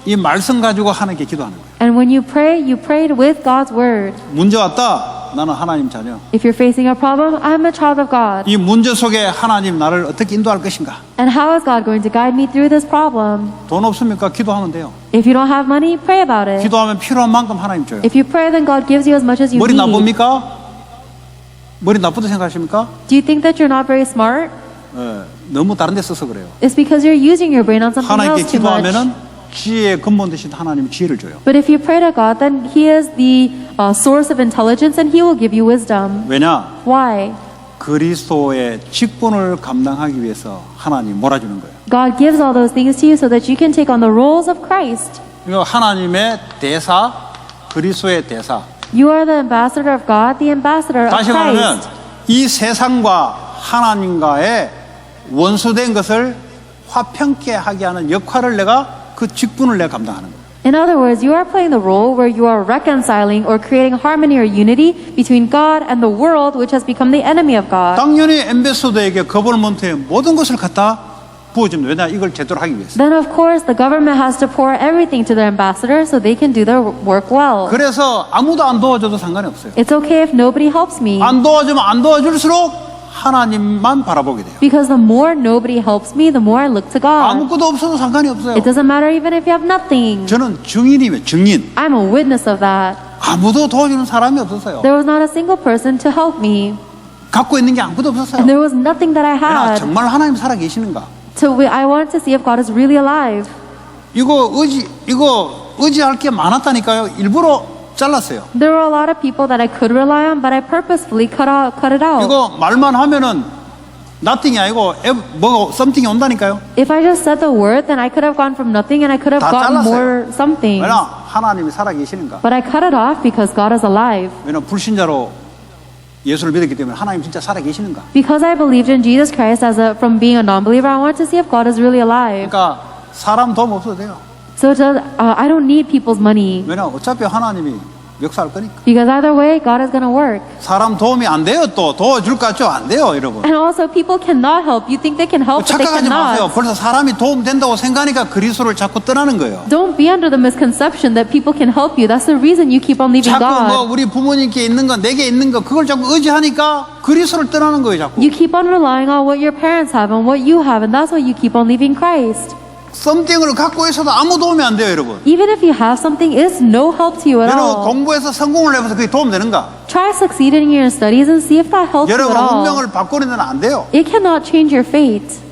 이 말씀 가지고 하나님께 기도하는 거예요. And when you pray with God's word. 문제 왔다. 나는 하나님 자녀. If you're facing a problem, I'm a child of God. 이 문제 속에 하나님 나를 어떻게 인도할 것인가? And how is God going to guide me through this problem? 돈 없습니까? 기도하면 돼요. If you don't have money, pray about it. 기도하면 필요한 만큼 하나님 줘요. If you pray, then God gives you as much as you 머리 need. 나쁩니까? 머리 나쁘다 생각하십니까? Do you think that you're not very smart? 예, 너무 다른 데 써서 그래요. It's because you're using your brain on something 하나님께 else too much. 기도하면은 지혜의 근본 되신 하나님이 지혜를 줘요. But if you pray to God, then He is the source of intelligence and He will give you wisdom. 왜냐? Why? 그리스도의 직분을 감당하기 위해서 하나님 몰아주는 거예요. God gives all those things to you so that you can take on the roles of Christ. 이거 하나님의 대사, 그리스도의 대사. You are the ambassador of God, the ambassador of 다시 말하면 Christ. 이 세상과 하나님과의 원수된 것을 화평케 하게 하는 역할을 내가 그 직분을 내가 감당하는 거예요. In other words, you are playing the role where you are reconciling or creating harmony or unity between God and the world, which has become the enemy of God. 당연히 엠베서더에게 거버넌먼트에 모든 것을 갖다 부어줍니다. 왜냐? 이걸 제대로 하기 위해서. Then of course the government has to pour everything to their ambassador so they can do their work well. 그래서 아무도 안 도와줘도 상관이 없어요. It's okay if nobody helps me. 안 도와주면 안 도와줄수록 하나님만 바라보게 돼요. Because the more nobody helps me, the more I look to God. 아무것도 없어도 상관이 없어요. It doesn't matter even if you have nothing. 저는 증인이에요. 증인. I'm a witness of that. 아무도 도와주는 사람이 없었어요. There was not a single person to help me. 갖고 있는 게 아무것도 없었어요. And there was nothing that I 왜냐? had. 정말 하나님 살아 계시는가? So I wanted to see if God is really alive. 이거 의지할 게 많았다니까요. 일부러 잘랐어요. There were a lot of people that I could rely on, but I purposefully cut it out. 이거 말만 하면은 nothing이 아니고 뭐가 something이 온다니까요. If I just said the word, then I could have gone from nothing and I could have 다 gotten 잘랐어요. more something. 왜냐? 하나님이 살아 계시는가? But I cut it off because God is alive. 왜냐? 불신자로 예수를 믿었기 때문에 하나님 진짜 살아 계시는가? Because I believed in Jesus Christ from being a non-believer, I wanted to see if God is really alive. 그러니까 사람 도움 없어도 돼요. So I don't need people's money. 왜냐? 어차피 하나님이 역사할 거니까. Because either way, God is going to work. 사람 도움이 안 돼요. 또 도와줄 것 같죠? 안 돼요, 여러분. And also, people cannot help. You think they can help, but they 착각하지 마세요. cannot. 벌써 사람이 도움 된다고 생각하니까 그리스도를 자꾸 떠나는 거예요. Don't be under the misconception that people can help you. That's the reason you keep on leaving 자꾸 뭐 God. 우리 부모님께 있는 거, 내게 있는 거 그걸 자꾸 의지하니까 그리스도를 떠나는 거예요, 자꾸. You keep on relying on what your parents have and what you have, and that's why you keep on leaving Christ. 썸띵을 갖고 있어도 아무 도움이 안 돼요, 여러분. Even if you have something, it is no help to you at 여러분, all. 공부해서 성공을 해봐서 그게 도움되는가? Try succeeding in your studies and see if that helps you 여러분 at all. 운명을 바꾸는 데는 안 돼요. It cannot change your fate.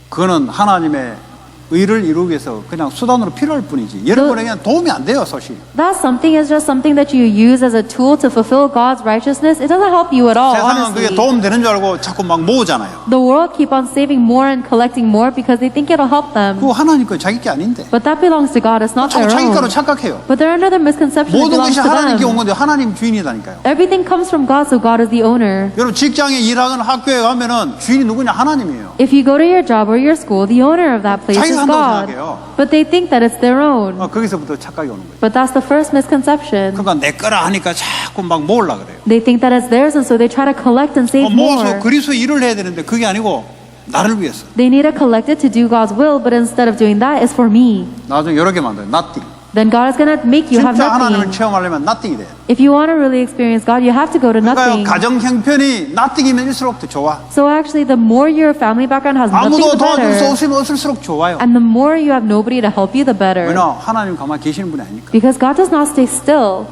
그거는 하나님의 의를 이루기 위해서 그냥 수단으로 필요할 뿐이지. 여러분에게는 도움이 안 돼요, 사실. That something is just something that you use as a tool to fulfill God's righteousness. It doesn't help you at all, 세상은 그게 honestly. 도움되는 줄 알고 자꾸 막 모으잖아요. The world keep on saving more and collecting more because they think it'll help them. 그거 하나님 거 자기 게 아닌데. But that belongs to God. It's not 자꾸 their 자기 거로 own. 착각해요. But they're under the misconception it 모든 belongs 것이 to 하나님께 온 them. 건데 하나님 주인이다니까요. Everything comes from God, so God is the owner. 여러분 직장에 일하거나 학교에 가면은 주인이 누구냐? 하나님이에요. If you go to your job or your school, the owner of that place is 자기가 한다고 God. 생각해요. But they think that it's their own. 거기서부터 착각이 오는 거예요. But that's the first misconception. 그러니까 내 거라 하니까 자꾸 막 모으려고 그래요. They think that it's theirs, and so they try to collect and save 모아서 more. 그리스도의 일을 해야 되는데 그게 아니고 나를 위해서. They need to collect it to do God's will, but instead of doing that, it's for me. 나중에 여러 개 만들어요. nothing. Then God is going to make you have 진짜 하나님을 nothing. 체험하려면 nothing이 돼요. If you want to really experience God, you have to go to 그러니까 nothing. 가정 형편이 nothing이면 일수록 더 좋아. So actually, the more your family background has nothing, 아무도 the 도와줄 수 better. 없으면 없을수록 좋아요. And the more you have nobody to help you, the better. 왜냐 하나님 가만히 계시는 분이 아니니까. Because God does not stay still.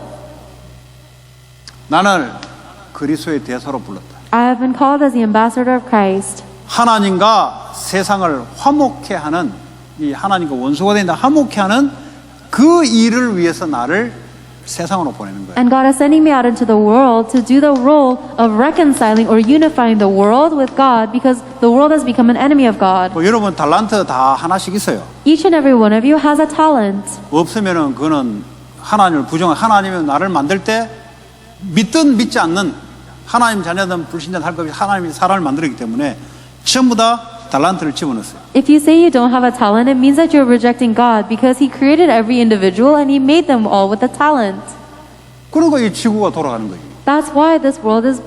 나는 그리스도의 대사로 불렀다. I have been called as the ambassador of Christ. 하나님과 세상을 화목케 하는 이 하나님과 원수가 된다 화목케 하는 그 일을 위해서 나를 세상으로 보내는 거예요. And God is sending me out into the world to do the role of reconciling or unifying the world with God because the world has become an enemy of God. 뭐 여러분 달란트 다 하나씩 있어요. Each and every one of you has a talent. 없으면은 그거는 하나님을 부정한 하나님은 나를 만들 때 믿든 믿지 않는 하나님 자녀든 불신자든 할 것 없이 하나님이 사람을 만들었기 때문에 전부 다 달란트를 집어넣었어요. If you say you don't have a talent, it means that you're rejecting God because He created every individual and He made them all with a talent. 그러니까 이 지구가 돌아가는 거예요. That's why this world is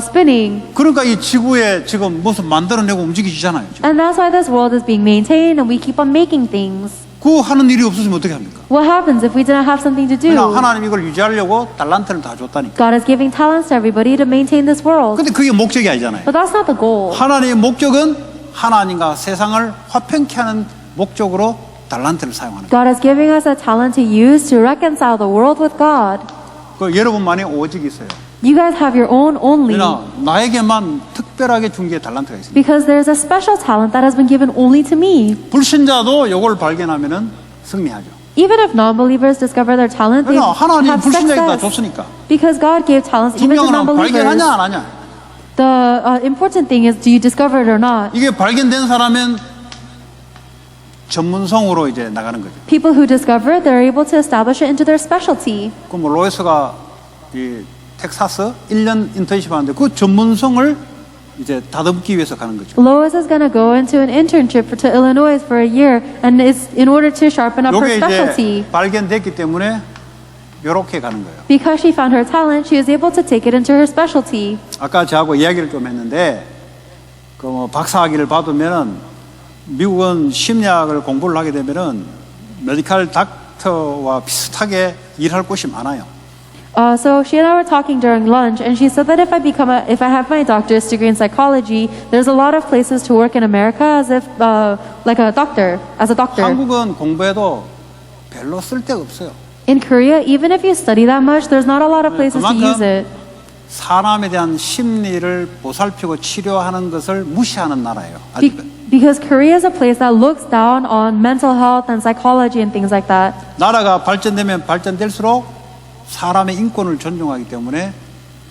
spinning. 그러니까 이 지구에 지금 무슨 만들어내고 움직이시잖아요. 지금. And that's why this world is being maintained and we keep on making things. 그 하는 일이 없으면 어떻게 합니까? What happens if we didn't have something to 그냥 do? 하나님 이걸 유지하려고 달란트를 다 줬다니까. God is giving talents to everybody to maintain this world. 근데 그게 목적이 아니잖아요. But that's not the goal. 하나님의 목적은 하나님과 세상을 화평케 하는 목적으로 달란트를 사용하는 거예요. God is giving us a talent to use to reconcile the world with God. 그 여러분만이 오직이 있어요. You guys have your own only. 그러나 나에게만 특별하게 준 게 달란트가 있습니다. Because there's a special talent that has been given only to me. 불신자도 이걸 발견하면은 승리하죠. Even if non-believers discover their talent, they 그러나 하나님 have 불신자에게 다 success. 줬으니까. Because God gave talents even to 중요한 건 발견하냐 non-believers. 안 하냐. The important thing is, do you discover it or not? 이게 발견된 사람은 전문성으로 이제 나가는 거죠. People who discover it, they're able to establish it into their specialty. 그럼 로이스가 이 텍사스 1년 인턴십 하는데 그 전문성을 이제 다듬기 위해서 가는 거죠. Lois is going to go into an internship to Illinois for a year, and it's in order to sharpen up her 이게 specialty. 이제 발견됐기 때문에 이렇게 가는 거예요. Because she found her talent, she was able to take it into her specialty. 아까 저하고 이야기를 좀 했는데 그 뭐 박사학위를 받으면은 미국은 심리학을 공부를 하게 되면은 메디컬 닥터와 비슷하게 일할 곳이 많아요. So she and I were talking during lunch, and she said that if I have my doctorate degree in psychology, there's a lot of places to work in America as if like a doctor, as a doctor. 한국은 공부해도 별로 쓸데가 없어요. In Korea, even if you study that much, there's not a lot of places to use it. 사람에 대한 심리를 보살피고 치료하는 것을 무시하는 나라예요. Because Korea is a place that looks down on mental health and psychology and things like that. 나라가 발전되면 발전될수록 사람의 인권을 존중하기 때문에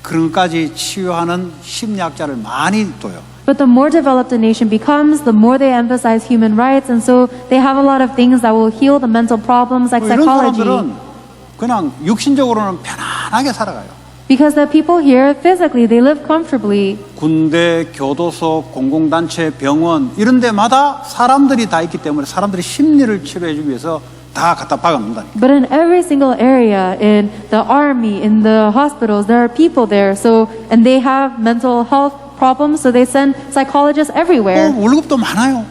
그런 것까지 치유하는 심리학자를 많이 둬요. But the more developed a nation becomes, the more they emphasize human rights, and so they have a lot of things that will heal the mental problems like 이런 psychology. 사람들은 그냥 육신적으로는 편안하게 살아가요. Because the people here, physically, they live comfortably. 군대, 교도소, 공공단체, 병원 이런 데마다 사람들이 다 있기 때문에 사람들이 심리를 치료해주기 위해서 다 갖다 박아놓는다니까. But in every single area, in the army, in the hospitals, there are people there. So, and they have mental health problems, so they send psychologists everywhere. 월급도 많아요.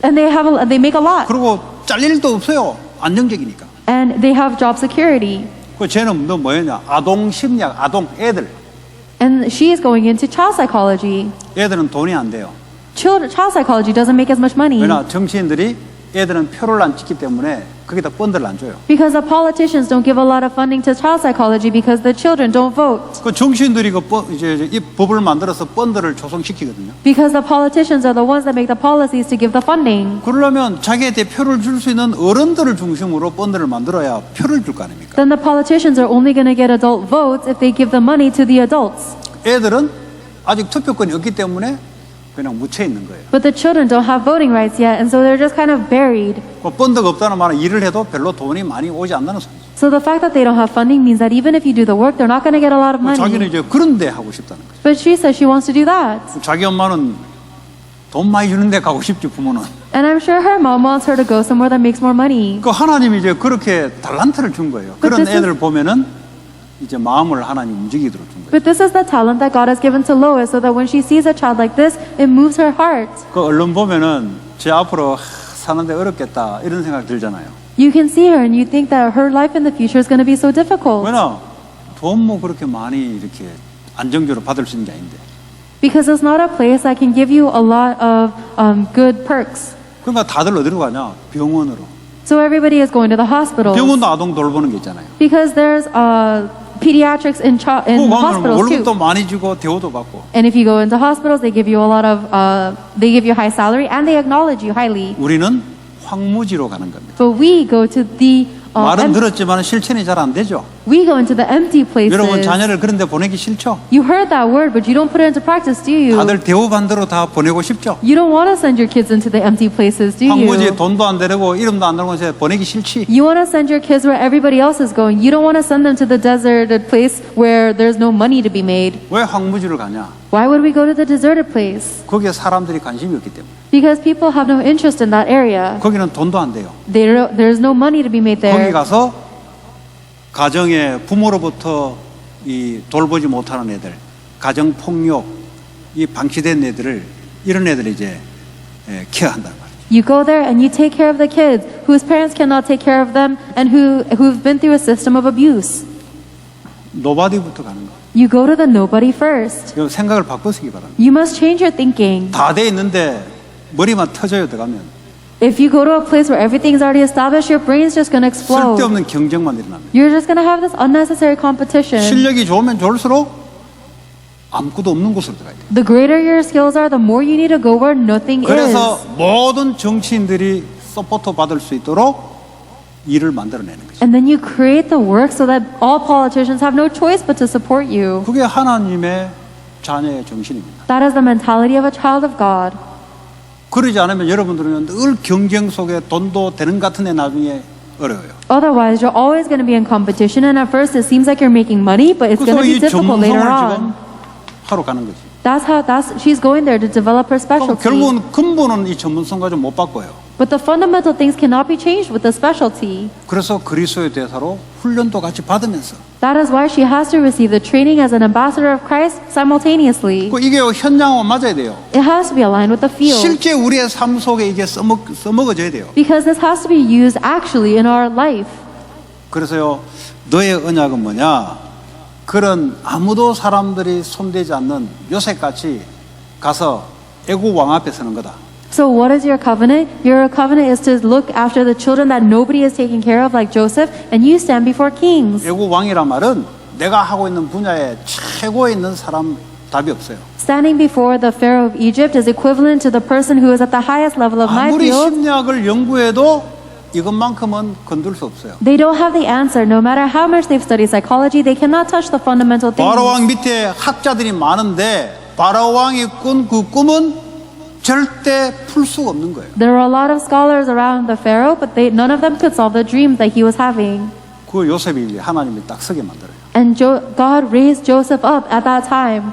And they make a lot. 그리고 잘릴 일도 없어요. 안정적이니까. And they have job security. 그 쟤는 너 뭐였냐? 아동 심리학, 아동 애들. And she is going into child psychology. 애들은 돈이 안 돼요. child psychology doesn't make as much money. 왜냐 정치인들이 애들은 표를 안 찍기 때문에 거기다 펀드를 안 줘요. Because the politicians don't give a lot of funding to child psychology because the children don't vote. 그 정치인들이 이제 이 법을 만들어서 펀드를 조성시키거든요. Because the politicians are the ones that make the policies to give the funding. 그러려면 자기한테 표를 줄 수 있는 어른들을 중심으로 펀드를 만들어야 표를 줄 거 아닙니까? Then the politicians are only going to get adult votes if they give the money to the adults. 애들은 아직 투표권이 없기 때문에 그냥 묻혀 있는 거예요. But the children don't have voting rights yet, and so they're just kind of buried. 그 펀드가 없다는 말은 일을 해도 별로 돈이 많이 오지 않는 소리죠. So the fact that they don't have funding means that even if you do the work, they're not going to get a lot of 자기는 money. 이제 그런 데 하고 싶다는 거죠. But she says she wants to do that. 자기 엄마는 돈 많이 주는 데 가고 싶지 부모는. And I'm sure her mom wants her to go somewhere that makes more money. 그 하나님이 이제 그렇게 달란트를 준 거예요. 그런 this is- 애들 보면은 이제 마음을 하나님 움직이도록 준 거예요. But this is the talent that God has given to Lois, so that when she sees a child like this, it moves her heart. 그 언론 보면은 제 앞으로 사는데 어렵겠다 이런 생각 들잖아요. You can see her and you think that her life in the future is going to be so difficult. 왜냐 돈 뭐 그렇게 많이 이렇게 안정적으로 받을 수 있는 게 아닌데. Because it's not a place that can give you a lot of good perks. 그러니까 다들 어디로 가냐? 병원으로. So everybody is going to the hospitals. 병원도 아동 돌보는 게 있잖아요. Because there's pediatrics in 그 가면 in hospitals 월급도 too. 많이 주고 대우도 받고. And if you go into hospitals, they give you a lot of they give you high salary and they acknowledge you highly. 우리는 황무지로 가는 겁니다. But we go to the 말은 들었지만 실천이 잘 안 되죠. we go into the empty places. 여러분 자녀를 그런 데 보내기 싫죠? You heard that word, but you don't put it into practice, do you? 다들 대우받는 대로 다 보내고 싶죠? You don't want to send your kids into the empty places, do 황무지에 you? 돈도 안 되고 이름도 안 되고 해서 보내기 싫지? You want to send your kids where everybody else is going. You don't want to send them to the deserted place where there's no money to be made. 왜 황무지를 가냐? Why would we go to the deserted place? 거기에 사람들이 관심이 없기 때문에. Because people have no interest in that area. 거기는 돈도 안 돼요. There's no money to be made 거기 there. 가서 가정에 부모로부터 이 돌보지 못하는 애들, 가정 폭력, 이 방치된 애들을 이런 애들 이제 케어한단 말이에요. You go there and you take care of the kids whose parents cannot take care of them and who've been through a system of abuse. 노바디부터 가는 거. You go to the nobody first. 이 생각을 바꾸시기 바랍니다. You must change your thinking. 다 돼 있는데 머리만 터져요 들어가면. If you go to a place where everything's already established, your brain's just going to explode. 쓸데없는 경쟁만 일어납니다. You're just going to have this unnecessary competition. 실력이 좋으면 좋을수록 아무것도 없는 곳으로 들어가야 돼요. The greater your skills are, the more you need to go where nothing 그래서 is. 모든 정치인들이 서포트 받을 수 있도록 일을 만들어내는 거죠. And then you create the work so that all politicians have no choice but to support you. 그게 하나님의 자녀의 정신입니다. That is the mentality of a child of God. 그러지 않으면 여러분들은 늘 경쟁 속에 돈도 되는 것 같은데 나중에 어려워요. Otherwise, you're always going to be in competition, and at first it seems like you're making money, but it's going 그래서 to be 이 difficult later 전문성을 지금 on. 하러 가는 거지. She's going there to develop her 그럼 specialty. 결국은 근본은 이 전문성 가지고 못 바꿔요. But the fundamental things cannot be changed with the specialty. 그래서 그리스도의 대사로 훈련도 같이 받으면서 That is why she has to receive the training as an ambassador of Christ simultaneously. 이게 현장하고 맞아야 돼요. It has to be aligned with the field. 실제 우리의 삶 속에 이게 써먹어져야 돼요. Because this has to be used actually in our life. 그래서요, 너의 언약은 뭐냐? 그런 아무도 사람들이 손대지 않는 요셉같이 가서 애국 왕 앞에 서는 거다. So what is your covenant? Your covenant is to look after the children that nobody is taking care of, like Joseph, and you stand before kings. 애국 왕이란 말은 내가 하고 있는 분야에 최고에 있는 사람 답이 없어요. Standing before the Pharaoh of Egypt is equivalent to the person who is at the highest level of my 아무리 field. 심리학을 연구해도 이것만큼은 건들 수 없어요. They don't have the answer. No matter how much they've studied psychology, they cannot touch the fundamental things. 바로 왕 밑에 학자들이 많은데 바로 왕이 꾼 그 꿈은 절대 풀 수가 없는 거예요. There were a lot of scholars around the Pharaoh, but none of them could solve the dreams that he was having. 그 요셉이 하나님이 딱 서게 만들어요. And God raised Joseph up at that time.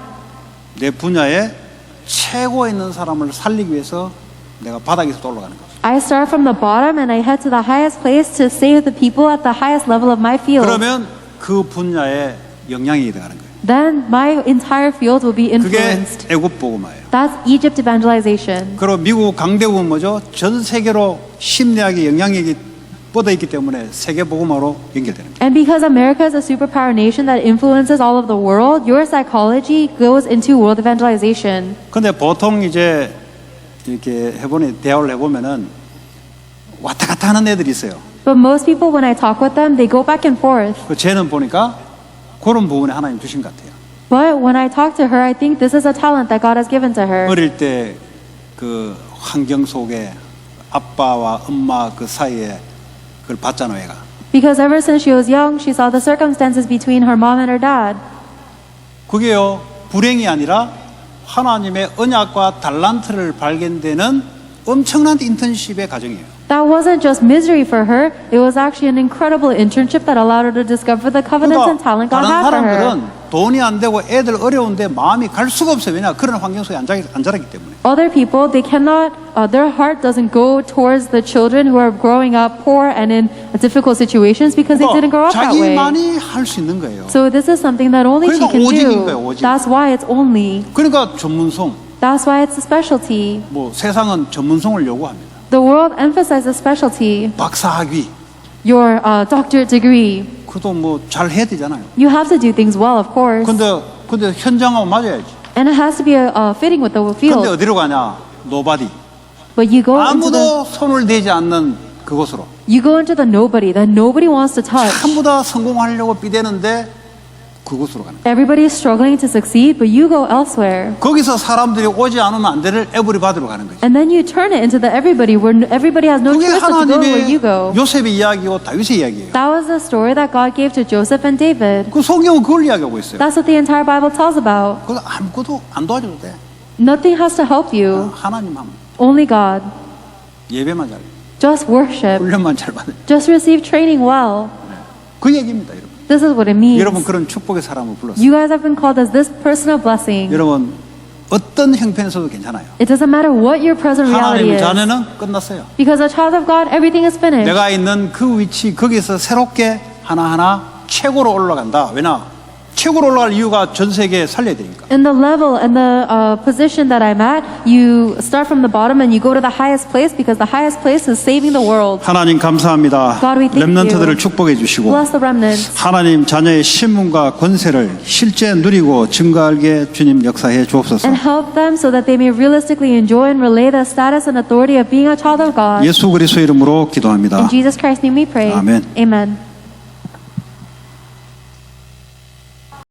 내 분야에 최고에 있는 사람을 살리기 위해서 내가 바닥에서 올라가는 거죠. I start from the bottom and I head to the highest place to save the people at the highest level of my field. 그러면 그 분야에 영향이 들어가는 거예요. Then my entire field will be 그게 influenced. 애국 복음화예요. That's Egypt evangelization. 그리고 미국 강대국은 뭐죠? 전 세계로 심리학의 영향력이 뻗어 있기 때문에 세계 복음화로 연결되는 거예요. And because America is a superpower nation that influences all of the world, your psychology goes into world evangelization. 근데 보통 이제 이렇게 대화를 해보면은 왔다 갔다 하는 애들이 있어요. But most people, when I talk with them, they go back and forth. 그 쟤는 보니까 그런 부분에 하나님 주신 것 같아요. But when I talk to her, I think this is a talent that God has given to her. 어릴 때 그 환경 속에 아빠와 엄마 그 사이에 그걸 봤잖아요, 얘가. Because ever since she was young, she saw the circumstances between her mom and her dad. 그게요, 불행이 아니라 하나님의 언약과 달란트를 발견되는 엄청난 인턴십의 과정이에요. That wasn't just misery for her, it was actually an incredible internship that allowed her to discover the covenants and talent God 다른 had for her. 사람들은 돈이 안 되고 애들 어려운데 마음이 갈 수가 없어요. 왜냐? 그런 환경 속에 안 자라기 때문에. Other people, they cannot, their heart doesn't go towards the children who are growing up poor and in difficult situations because they didn't grow up that way. 자기만이 할 수 있는 거예요. So this is something that only she 그러니까 can 오직인 do. 거예요, 오직. That's why it's only. 그러니까 전문성, That's why it's a specialty. 뭐 세상은 전문성을 요구합니다. The world emphasizes specialty. 박사학위, Your doctorate degree. 그것도 뭐 잘 해야 되잖아요. You have to do things well, of course. 근데 현장하고 맞아야지. And it has to be fitting with the 근데 field. 어디로 가냐? 노바디. But you go into the 아무도 손을 대지 않는 그곳으로. nobody that nobody wants to touch. 전부 다 성공하려고 비대는데 그곳으로 가는 거예요. Everybody is struggling to succeed, but you go elsewhere. 거기서 사람들이 오지 않으면 안 되는 에브리바디로 가는 거죠. And then you turn it into the everybody where everybody has no 그게 choice but to go where you 하나님의 go. 요셉의 이야기고 다윗의 이야기예요. That was the story that God gave to Joseph and David. 그 성경은 그걸 이야기하고 있어요. That's what the entire Bible tells about. 그거 아무것도 안 도와줘도 돼. Nothing has to help you. 하나님 하면 Only God. 예배만 잘, Just worship. 훈련만 잘 받아요. Just receive training well. 그 얘기입니다, 여러분. This is what it means. 여러분 그런 축복의 사람을 불렀어요. You guys have been called as this person of blessing. 여러분 어떤 형편에서도 괜찮아요. It doesn't matter what your present reality 하나님의 is. 자녀는 끝났어요. Because a child of God, everything is finished. 내가 있는 그 위치 거기서 새롭게 하나하나 최고로 올라간다. 왜냐? 최고로 올라갈 이유가 전 세계에 살려야 되니까. In the level and the position that I'm at, you start from the bottom and you go to the highest place because the highest place is saving the world. 하나님 감사합니다. God, we thank 렘넌트들을 you. 축복해 주시고 Bless the remnants. 하나님 자녀의 신문과 권세를 실제 누리고 증거하게 주님 역사해 주옵소서. And help them so that they may realistically enjoy and relay the status and authority of being a child of God. 예수 그리스도 이름으로 기도합니다. In Jesus Christ's name we pray. 아멘. Amen.